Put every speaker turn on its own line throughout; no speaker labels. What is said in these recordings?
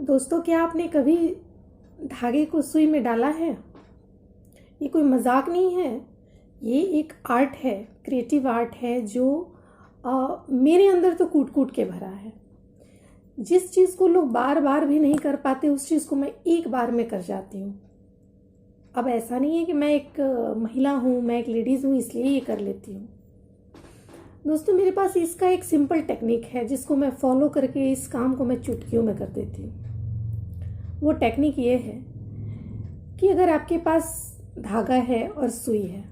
दोस्तों, क्या आपने कभी धागे को सुई में डाला है? ये कोई मजाक नहीं है। ये एक आर्ट है, क्रिएटिव आर्ट है जो मेरे अंदर तो कूट कूट के भरा है। जिस चीज़ को लोग बार बार भी नहीं कर पाते, उस चीज़ को मैं एक बार में कर जाती हूँ। अब ऐसा नहीं है कि मैं एक महिला हूँ, मैं एक लेडीज़ हूँ इसलिए ये कर लेती हूँ। दोस्तों, मेरे पास इसका एक सिंपल टेक्निक है जिसको मैं फॉलो करके इस काम को मैं चुटकियों में कर देती हूँ। वो टेक्निक ये है कि अगर आपके पास धागा है और सुई है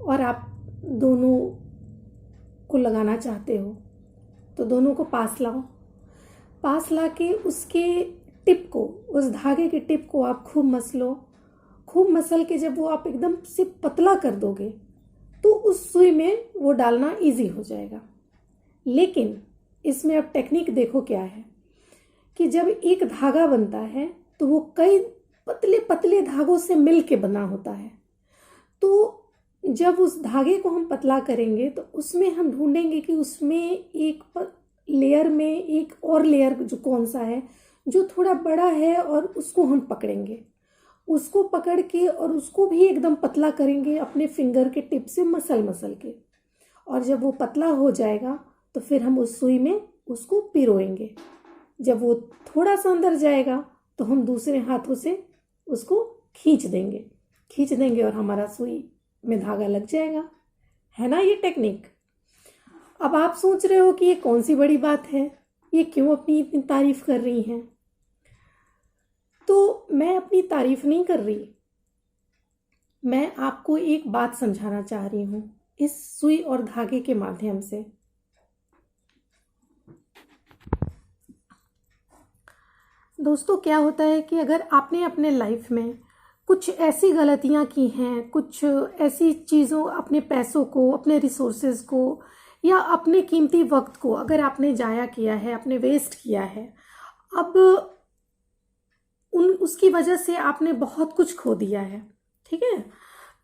और आप दोनों को लगाना चाहते हो, तो दोनों को पास लाओ। पास ला के उसके टिप को, उस धागे के टिप को आप खूब मसलो। खूब मसल के जब वो आप एकदम से पतला कर दोगे तो उस सुई में वो डालना इजी हो जाएगा। लेकिन इसमें अब टेक्निक देखो क्या है कि जब एक धागा बनता है तो वो कई पतले पतले धागों से मिल के बना होता है। तो जब उस धागे को हम पतला करेंगे तो उसमें हम ढूंढेंगे कि उसमें एक लेयर में एक और लेयर जो कौन सा है जो थोड़ा बड़ा है, और उसको हम पकड़ेंगे। उसको पकड़ के और उसको भी एकदम पतला करेंगे अपने फिंगर के टिप से मसल मसल के। और जब वो पतला हो जाएगा तो फिर हम उस सुई में उसको पिरोएंगे। जब वो थोड़ा सा अंदर जाएगा तो हम दूसरे हाथों से उसको खींच देंगे और हमारा सुई में धागा लग जाएगा। है ना ये टेक्निक? अब आप सोच रहे हो कि ये कौन सी बड़ी बात है, ये क्यों अपनी इतनी तारीफ कर रही हैं? तो मैं अपनी तारीफ नहीं कर रही, मैं आपको एक बात समझाना चाह रही हूं इस सुई और धागे के माध्यम से। दोस्तों, क्या होता है कि अगर आपने अपने लाइफ में कुछ ऐसी गलतियां की हैं, कुछ ऐसी चीज़ों, अपने पैसों को, अपने रिसोर्सेज को या अपने कीमती वक्त को अगर आपने जाया किया है, आपने वेस्ट किया है, अब उसकी वजह से आपने बहुत कुछ खो दिया है, ठीक है?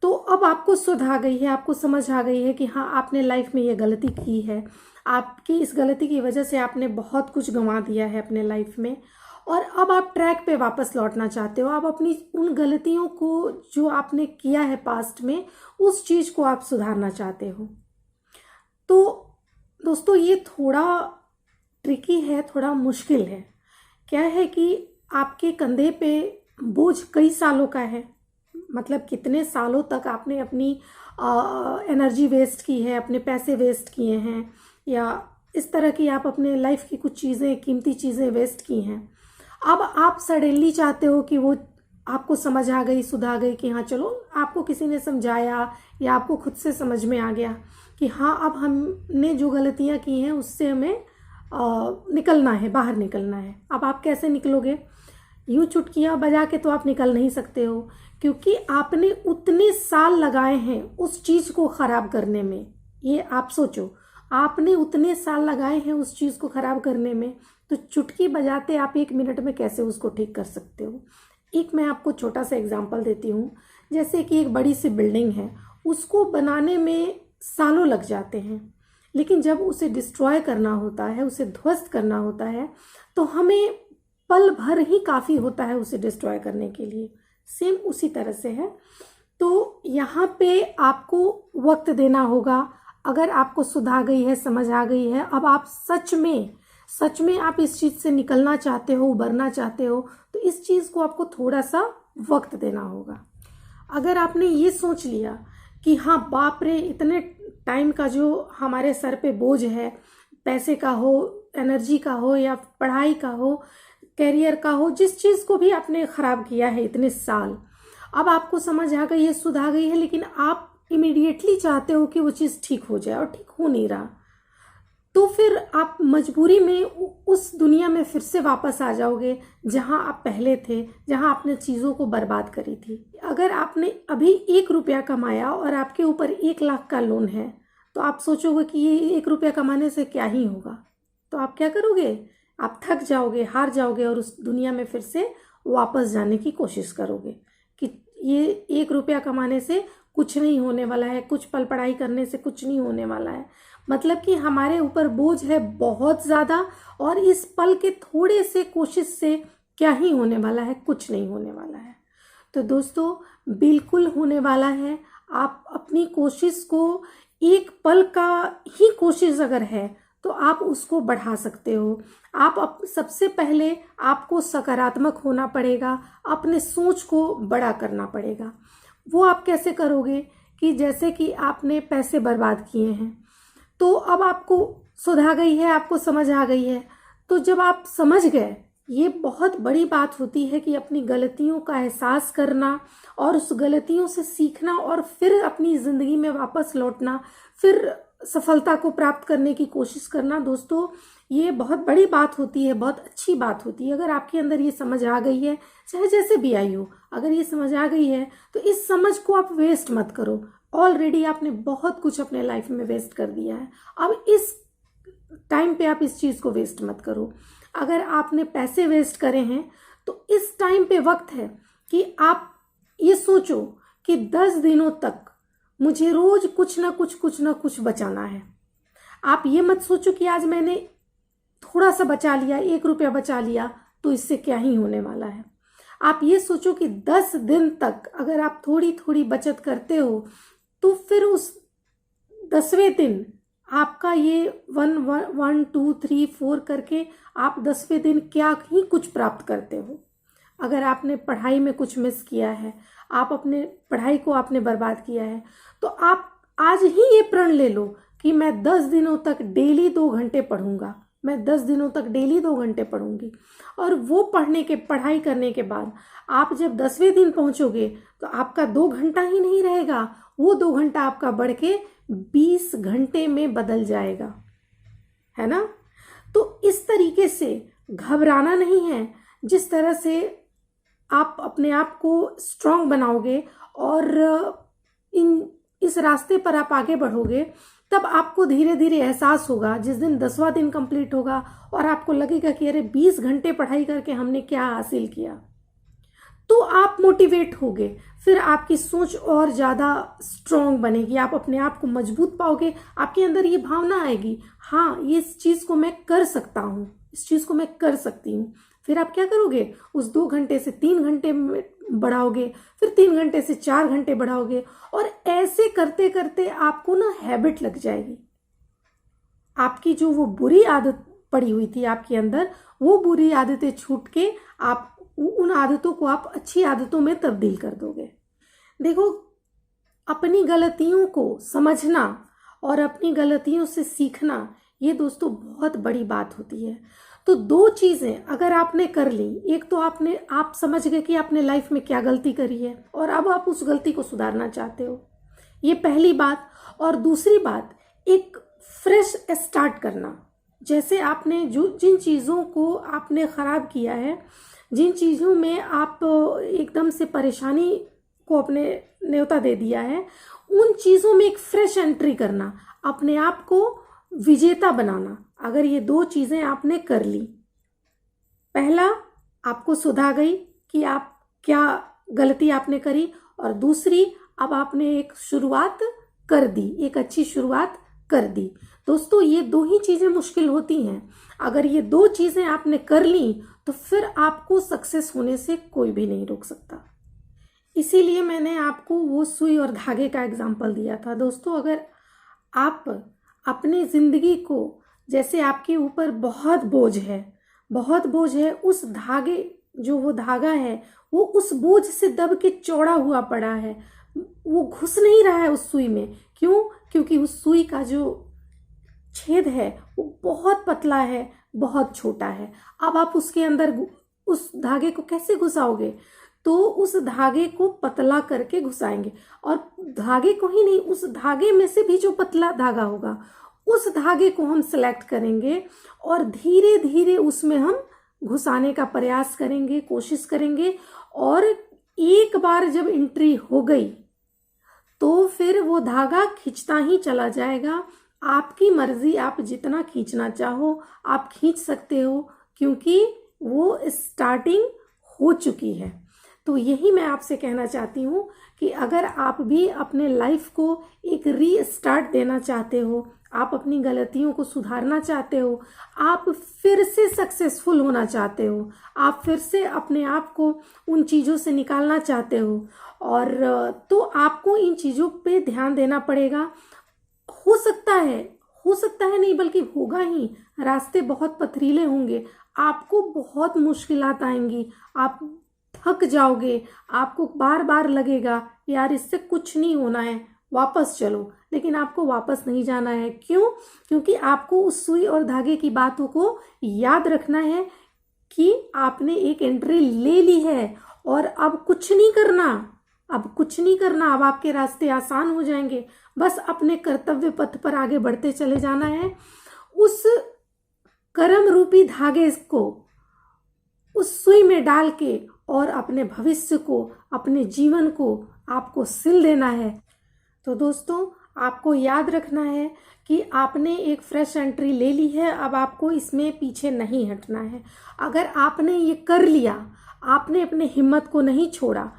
तो अब आपको सुध आ गई है, आपको समझ आ गई है कि हाँ, आपने लाइफ में ये गलती की है। आपकी इस गलती की वजह से आपने बहुत कुछ गंवा दिया है अपने लाइफ में, और अब आप ट्रैक पे वापस लौटना चाहते हो। आप अपनी उन गलतियों को जो आपने किया है पास्ट में, उस चीज़ को आप सुधारना चाहते हो। तो दोस्तों, ये थोड़ा ट्रिकी है, थोड़ा मुश्किल है। क्या है कि आपके कंधे पे बोझ कई सालों का है, मतलब कितने सालों तक आपने अपनी एनर्जी वेस्ट की है, अपने पैसे वेस्ट किए हैं, या इस तरह की आप अपने लाइफ की कुछ चीज़ें, कीमती चीज़ें वेस्ट की हैं। अब आप सडनली चाहते हो कि वो आपको समझ आ गई, सुध आ गई कि हाँ चलो, आपको किसी ने समझाया या आपको खुद से समझ में आ गया कि हाँ, अब हमने जो गलतियाँ की हैं उससे हमें निकलना है, बाहर निकलना है। अब आप कैसे निकलोगे? यूं चुटकियाँ बजा के तो आप निकल नहीं सकते हो, क्योंकि आपने उतने साल लगाए हैं उस चीज़ को ख़राब करने में। ये आप सोचो, आपने उतने साल लगाए हैं उस चीज़ को ख़राब करने में, तो चुटकी बजाते आप 1 मिनट में कैसे उसको ठीक कर सकते हो? एक मैं आपको छोटा सा एग्जांपल देती हूँ। जैसे कि एक बड़ी सी बिल्डिंग है, उसको बनाने में सालों लग जाते हैं, लेकिन जब उसे डिस्ट्रॉय करना होता है, उसे ध्वस्त करना होता है, तो हमें पल भर ही काफ़ी होता है उसे डिस्ट्रॉय करने के लिए। सेम उसी तरह से है। तो यहाँ पे आपको वक्त देना होगा। अगर आपको सुध आ गई है, समझ आ गई है, अब आप सच में आप इस चीज़ से निकलना चाहते हो, उबरना चाहते हो, तो इस चीज़ को आपको थोड़ा सा वक्त देना होगा। अगर आपने ये सोच लिया कि हाँ बाप रे, इतने टाइम का जो हमारे सर पे बोझ है, पैसे का हो, एनर्जी का हो, या पढ़ाई का हो, कैरियर का हो, जिस चीज़ को भी आपने ख़राब किया है इतने साल, अब आपको समझ आ गई है, सुध आ गई है, लेकिन आप इमीडिएटली चाहते हो कि वो चीज़ ठीक हो जाए और ठीक हो नहीं रहा, तो फिर आप मजबूरी में उस दुनिया में फिर से वापस आ जाओगे जहां आप पहले थे, जहां आपने चीज़ों को बर्बाद करी थी। अगर आपने अभी 1 रुपया कमाया और आपके ऊपर 1 लाख का लोन है, तो आप सोचोगे कि ये 1 रुपया कमाने से क्या ही होगा। तो आप क्या करोगे? आप थक जाओगे, हार जाओगे, और उस दुनिया में फिर से वापस जाने की कोशिश करोगे कि ये 1 रुपया कमाने से कुछ नहीं होने वाला है, कुछ पल पढ़ाई करने से कुछ नहीं होने वाला है। मतलब कि हमारे ऊपर बोझ है बहुत ज़्यादा, और इस पल के थोड़े से कोशिश से क्या ही होने वाला है, कुछ नहीं होने वाला है। तो दोस्तों बिल्कुल होने वाला है। आप अपनी कोशिश को, एक पल का ही कोशिश अगर है तो आप उसको बढ़ा सकते हो। सबसे पहले आपको सकारात्मक होना पड़ेगा, अपने सोच को बड़ा करना पड़ेगा। वो आप कैसे करोगे कि जैसे कि आपने पैसे बर्बाद किए हैं, तो अब आपको सुधा गई है, आपको समझ आ गई है। तो जब आप समझ गए, ये बहुत बड़ी बात होती है कि अपनी गलतियों का एहसास करना और उस गलतियों से सीखना और फिर अपनी ज़िंदगी में वापस लौटना, फिर सफलता को प्राप्त करने की कोशिश करना। दोस्तों ये बहुत बड़ी बात होती है, बहुत अच्छी बात होती है। अगर आपके अंदर ये समझ आ गई है, चाहे जैसे भी आई हो, अगर ये समझ आ गई है तो इस समझ को आप वेस्ट मत करो। ऑलरेडी आपने बहुत कुछ अपने लाइफ में वेस्ट कर दिया है, अब इस टाइम पे आप इस चीज़ को वेस्ट मत करो। अगर आपने पैसे वेस्ट करे हैं तो इस टाइम पे वक्त है कि आप ये सोचो कि 10 दिनों तक मुझे रोज कुछ ना कुछ बचाना है। आप ये मत सोचो कि आज मैंने थोड़ा सा बचा लिया, 1 रुपया बचा लिया तो इससे क्या ही होने वाला है। आप ये सोचो कि 10 दिन तक अगर आप थोड़ी थोड़ी बचत करते हो तो फिर उस 10वें दिन आपका ये 1 2 3 4 करके आप 10वें दिन क्या ही कुछ प्राप्त करते हो। अगर आपने पढ़ाई में कुछ मिस किया है, आप अपने पढ़ाई को आपने बर्बाद किया है, तो आप आज ही ये प्रण ले लो कि मैं 10 दिनों तक डेली 2 घंटे पढ़ूंगा, मैं 10 दिनों तक डेली 2 घंटे पढ़ूंगी। और वो पढ़ाई करने के बाद आप जब 10वें दिन पहुंचोगे तो आपका 2 घंटा ही नहीं रहेगा, वो 2 घंटा आपका बढ़ के 20 घंटे में बदल जाएगा, है ना। तो इस तरीके से घबराना नहीं है। जिस तरह से आप अपने आप को स्ट्रांग बनाओगे और इस रास्ते पर आप आगे बढ़ोगे, तब आपको धीरे धीरे एहसास होगा। जिस दिन 10वां दिन कंप्लीट होगा और आपको लगेगा कि अरे 20 घंटे पढ़ाई करके हमने क्या हासिल किया, तो आप मोटिवेट होगे, फिर आपकी सोच और ज़्यादा स्ट्रांग बनेगी, आप अपने आप को मजबूत पाओगे। आपके अंदर ये भावना आएगी, हाँ ये इस चीज़ को मैं कर सकता हूँ, इस चीज़ को मैं कर सकती हूँ। फिर आप क्या करोगे, उस 2 घंटे से 3 घंटे में बढ़ाओगे, फिर 3 घंटे से 4 घंटे बढ़ाओगे, और ऐसे करते करते आपको ना हैबिट लग जाएगी। आपकी जो वो बुरी आदत पड़ी हुई थी आपके अंदर, वो बुरी आदतें छूट के आप उन आदतों को आप अच्छी आदतों में तब्दील कर दोगे। देखो, अपनी गलतियों को समझना और अपनी गलतियों से सीखना, ये दोस्तों बहुत बड़ी बात होती है। तो 2 चीज़ें अगर आपने कर ली, एक तो आप समझ गए कि आपने लाइफ में क्या गलती करी है और अब आप उस गलती को सुधारना चाहते हो, ये पहली बात। और दूसरी बात, एक फ्रेश स्टार्ट करना। जैसे आपने जिन चीज़ों को आपने ख़राब किया है, जिन चीज़ों में आप एकदम से परेशानी को अपने न्योता दे दिया है, उन चीज़ों में एक फ्रेश एंट्री करना, अपने आप को विजेता बनाना। अगर ये 2 चीज़ें आपने कर ली, पहला आपको सुधा गई कि आप क्या गलती आपने करी, और दूसरी अब आपने एक शुरुआत कर दी, एक अच्छी शुरुआत कर दी। दोस्तों ये 2 ही चीज़ें मुश्किल होती हैं। अगर ये 2 चीज़ें आपने कर ली तो फिर आपको सक्सेस होने से कोई भी नहीं रोक सकता। इसीलिए मैंने आपको वो सुई और धागे का एग्जाम्पल दिया था। दोस्तों अगर आप अपनी ज़िंदगी को, जैसे आपके ऊपर बहुत बोझ है, उस धागे, जो वो धागा है वो उस बोझ से दब के चौड़ा हुआ पड़ा है, वो घुस नहीं रहा है उस सुई में। क्यों? क्योंकि उस सुई का जो छेद है वो बहुत पतला है, बहुत छोटा है। अब आप उसके अंदर उस धागे को कैसे घुसाओगे? तो उस धागे को पतला करके घुसाएंगे, और धागे को ही नहीं, उस धागे में से भी जो पतला धागा होगा उस धागे को हम सेलेक्ट करेंगे और धीरे धीरे उसमें हम घुसाने का प्रयास करेंगे, कोशिश करेंगे। और एक बार जब एंट्री हो गई तो फिर वो धागा खींचता ही चला जाएगा। आपकी मर्जी, आप जितना खींचना चाहो आप खींच सकते हो, क्योंकि वो स्टार्टिंग हो चुकी है। तो यही मैं आपसे कहना चाहती हूँ कि अगर आप भी अपने लाइफ को एक रीस्टार्ट देना चाहते हो, आप अपनी गलतियों को सुधारना चाहते हो, आप फिर से सक्सेसफुल होना चाहते हो, आप फिर से अपने आप को उन चीज़ों से निकालना चाहते हो, और तो आपको इन चीज़ों पे ध्यान देना पड़ेगा। हो सकता है नहीं बल्कि होगा ही, रास्ते बहुत पथरीले होंगे, आपको बहुत मुश्किलात आएंगी, आप थक जाओगे, आपको बार बार लगेगा यार इससे कुछ नहीं होना है, वापस चलो। लेकिन आपको वापस नहीं जाना है। क्यों? क्योंकि आपको उस सुई और धागे की बातों को याद रखना है कि आपने एक एंट्री ले ली है और अब कुछ नहीं करना, अब आपके रास्ते आसान हो जाएंगे। बस अपने कर्तव्य पथ पर आगे बढ़ते चले जाना है। उस कर्म रूपी धागे को उस सुई में डाल के और अपने भविष्य को, अपने जीवन को आपको सिल देना है। तो दोस्तों, आपको याद रखना है कि आपने एक फ्रेश एंट्री ले ली है, अब आपको इसमें पीछे नहीं हटना है। अगर आपने ये कर लिया, आपने अपने हिम्मत को नहीं छोड़ा,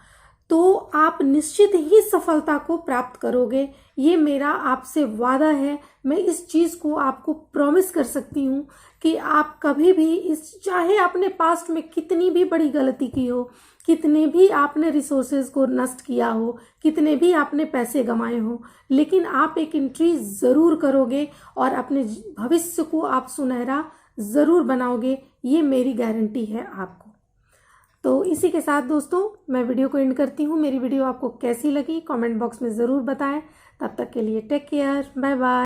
तो आप निश्चित ही सफलता को प्राप्त करोगे। ये मेरा आपसे वादा है। मैं इस चीज़ को आपको प्रॉमिस कर सकती हूँ कि आप कभी भी चाहे आपने पास्ट में कितनी भी बड़ी गलती की हो, कितने भी आपने रिसोर्सेज को नष्ट किया हो, कितने भी आपने पैसे गंवाए हो, लेकिन आप एक एंट्री ज़रूर करोगे और अपने भविष्य को आप सुनहरा ज़रूर बनाओगे। ये मेरी गारंटी है आपको। तो इसी के साथ दोस्तों, मैं वीडियो को एंड करती हूँ। मेरी वीडियो आपको कैसी लगी कमेंट बॉक्स में ज़रूर बताएं। तब तक के लिए टेक केयर, बाय बाय।